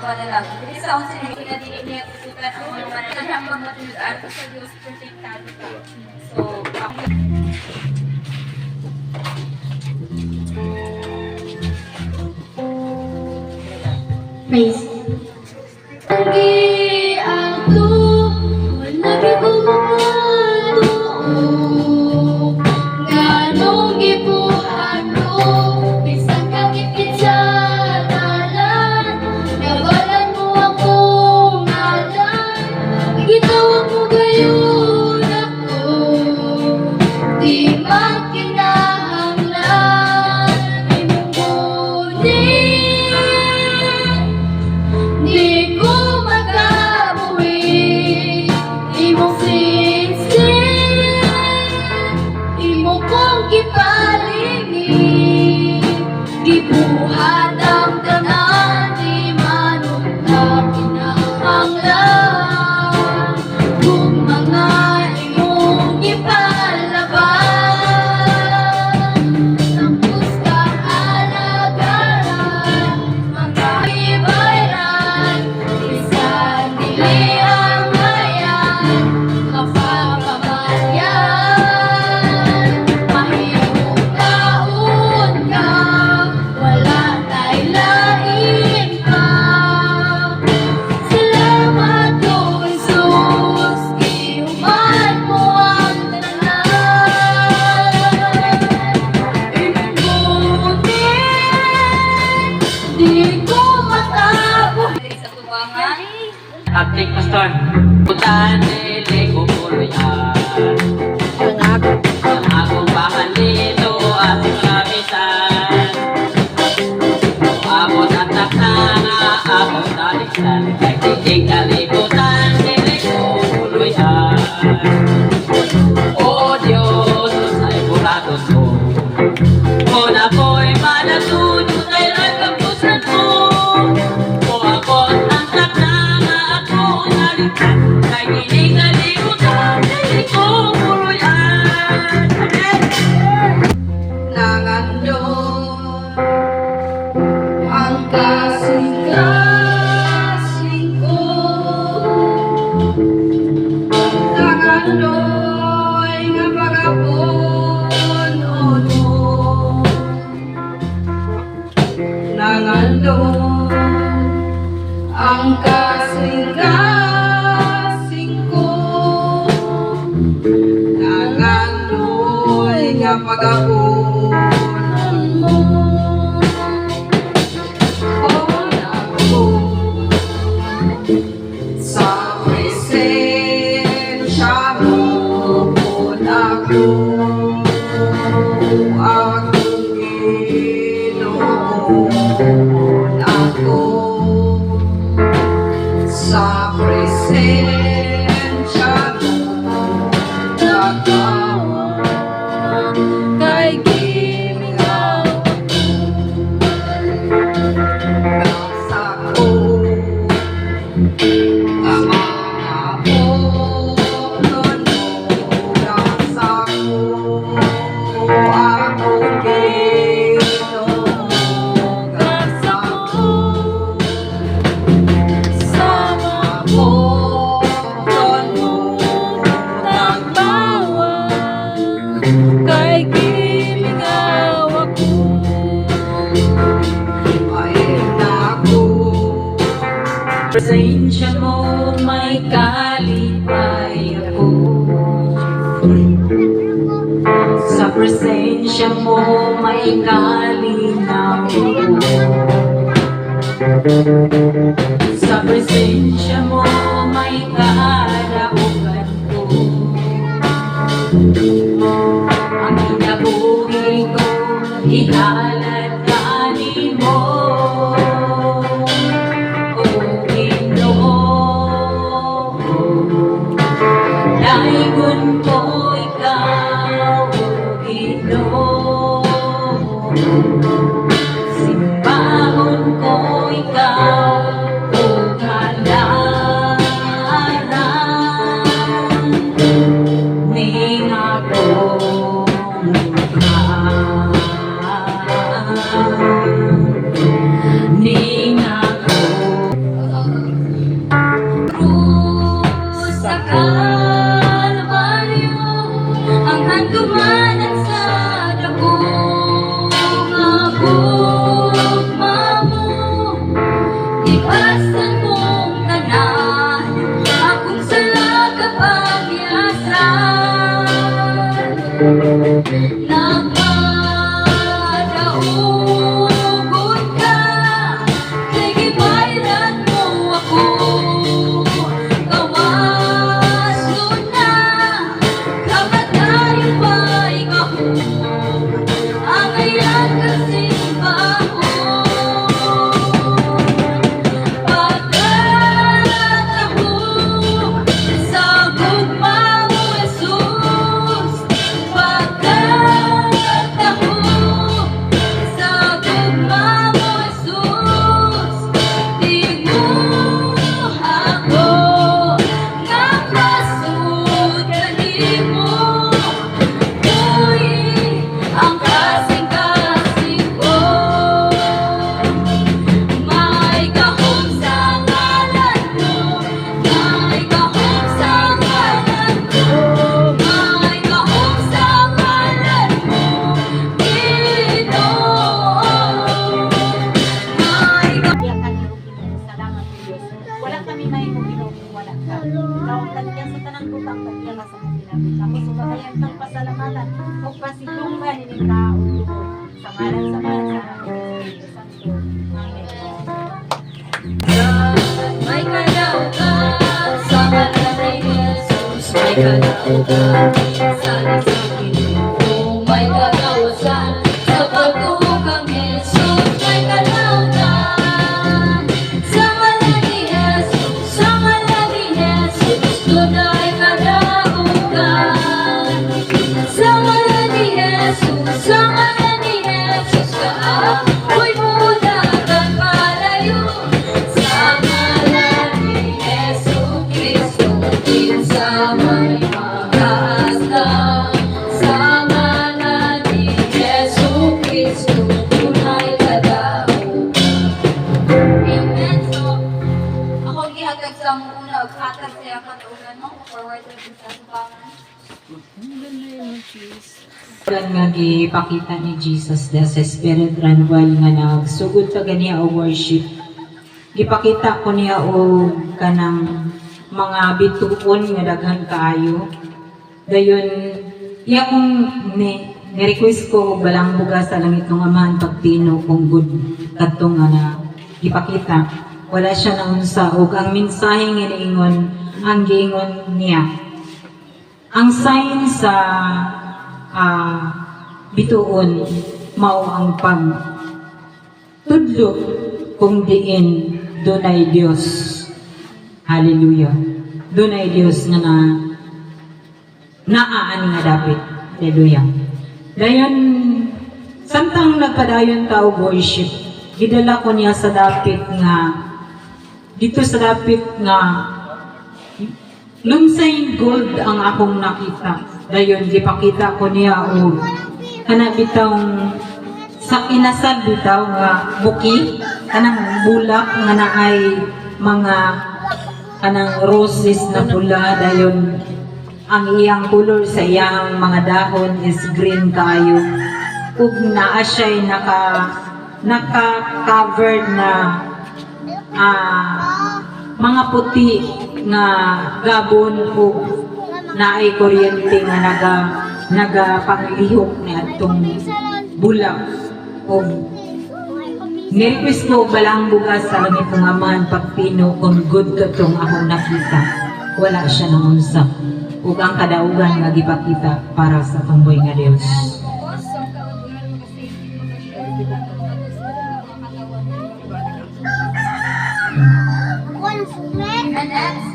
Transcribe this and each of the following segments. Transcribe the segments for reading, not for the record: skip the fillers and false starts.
wala lang. Dili sa unsa ni dili niya tutukan ang mga matahang matulog ato sa Dios protektado ka. So, praise. Lagi ako, lagi ko nganong gibuhat ko, bisag kang ipitsa talan, nawalan mo akong ngalan, gitawag mo gayon ako, di makinahanglan, imong bunin, di ko magabuhi, imong sinsin, imo kong gipalingi, gibuhat ang tanan, di manunta kinahanglan, kung mga imong gipalaban, tampos kang alagaran, mga ibayran, bisan dili ang hayan, mapapamalayan, mahimong taon ka, wala tay lain pa. Salamat o Jesus, gihuman mo ang tanan, imong bunin, di ko matabo. dili sa tuwangan. Acting Pastor, putahan dili ko puluyan. Ang akong pahalito at kamisan. Abot at nakana, abot taliksan. Kay titig kalibutan, dili ko puluyan. O Diyos, ay buratos ko. Kung ako'y manatuto kay nagkapusan mo, kung abot ang takdana ako nalikhan, kay gining-kalimutan, dili ko puluyan. Amen. Nangandon ang kasing-kasing ko, nangandoy nga pagapon ono, nangandon ang kasing-kasing ko, nangandoy nga pagapon mo. Sa presensya mo po ako, akong Ginoon ako. Sa presensya mo nagawa, kay gimingaw sa ko. Ang mga punon mo nasa ko, akong Ginoon nasa ko. Sa mga punon mo nagbawan, kay gimingaw ako, ay naku. Presensya mo may kalipay ako. Sa presensya mo may kalinaw ako. Sa presensya mo may kaaraugan ko. Ang kinabuhi ko ihalad kanin mo. Daigon ko ikaw, O Ginoo. Simbahon ko ikaw, O Kalaran. tagya ka. Ikaw ang tagya sa tanang butang, tagya ka sa mga sinabi. Tapos subahayan kang pasalamatan, magpasidunggan ni tao. Sa ngalan sa Espiritu Santo. Amen. May kalaugan sa ngalan ni Jesus. May kalaugan sa nagsakit. May kagawasan sa pagkukang Jesus. May kalaugan sa ngalan ni Jesus. Sa ngalan ni Jesus. Tunay kalaugan sa ngalan ni Jesus. Sa ngalan ni Jesus. Kaapoy muna kang palayo. Sa ngalan ni Jesus Cristo, kinsa may makaasta. Sa ngalan ni Jesus Cristo, tunay kadaugan. Amen. So, ako gihatag sa muna, hatag siya katulad mo, forward to sa subangan. Yan nga gipakita ni Jesus da sa spirit ranwal nga nagsugod sa ganiya o worship. Gipakita ko niya o kanang mga bituon nga daghan kaayo. Dayon iya kong ni-request ko og balang bugas sa langit ng amahan pagtino kung good kadtong nga na gipakita. Wala siya na unsa og ang mensahe nga niingon ang giingon niya. Ang sign sa bituon mao ang tudlo kung diin dunay Dios. Hallelujah. Dunay Dios nga naaani nga dapit. Hallelujah. Dayon samtang nagpadayon ta og worship, gidala ko niya sa dapit nga dito sa dapit nga lunsay gold ang akong nakita. Dayon gipakita ko niya og kana bitawng sa kinasad bitaw nga buki kanang bulak nga naay mga kanang roses na pula. Dayon ang iyang color sa iyang mga dahon is green kayo ug naa siya naka-covered na mga puti nga gabon ug naay kuryente nga nagapanglihok ni atong bulak ug ni-request ko balang bugas sa langit ng amahan pagpino kung good katong akong nakita. Wala siya nang unsa ug ang kadaugan nga gipakita para sa tumboy nga Dios. And next,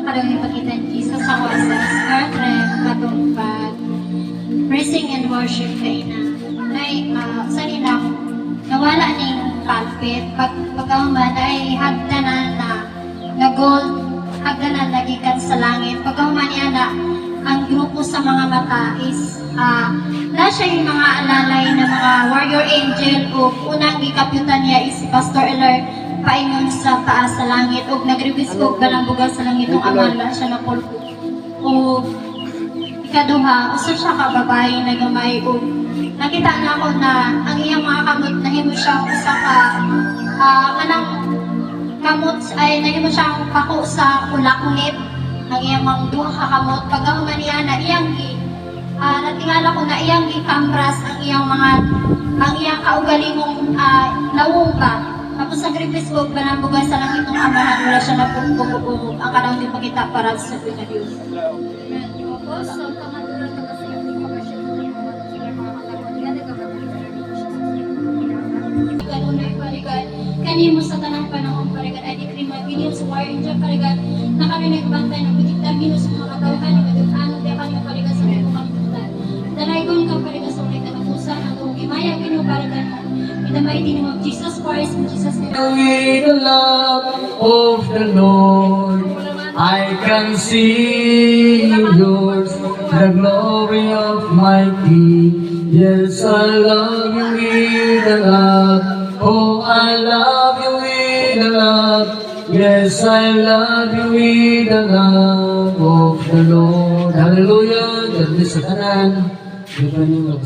kadang ipakita ni Jesus sa wasas, Catherine, katungpad, praising and worship kay na. Nay, sa nilang, nawala ning pulpit, pagkahuman ay hagdanan na gold, hagdanan nagikan sa langit. Pagkahuman niya na, ang grupo sa mga mata is, na siya yung mga alalay na mga warrior angel o unang gikaputan niya is si Pastor Eller paingon sa taas sa langit o nag-request ko balang bugas sa langit ng amala siya na pulpo o ikaduha usa siya ka babae na gamay o nakita na ako na ang iyang mga kamot nahimo siyang usa ka kanang kamot ay nahimo siyang pako sa kulakngit ang iyang mga duha ka kamot pagkahuman niya na iyang natingala ko na iyang gikambras ang iyang kaugalingong lawungka. Tapos sa request ko, banambugan sa langit ng amahan, wala siya na pupupupupuk. Ang kanang di makita para sa sabi na Diyos. Tapos, so, kamandulan na kasi yung information ng mga katawan. Yan, kanunay parigan, kanimo sa tanang panahon parigan, ay di krima, binil sa war inja parigan, na kami nagbantay ng butik na minus sa mga katawhan, ng katawhan, di kami parigan sa mga kamutan. Dalagon ka parigan sa ulit na kapusan, ang gimaya, pinuparigan mo. In the mighty name of Jesus Christ, in Jesus' name. With the love of the Lord, I can see yours, the glory of my King. Yes, I love you with the love. Oh, I love you with the love. Yes, I love you with the love of the Lord. Hallelujah. God bless sa tanan. Giba niyo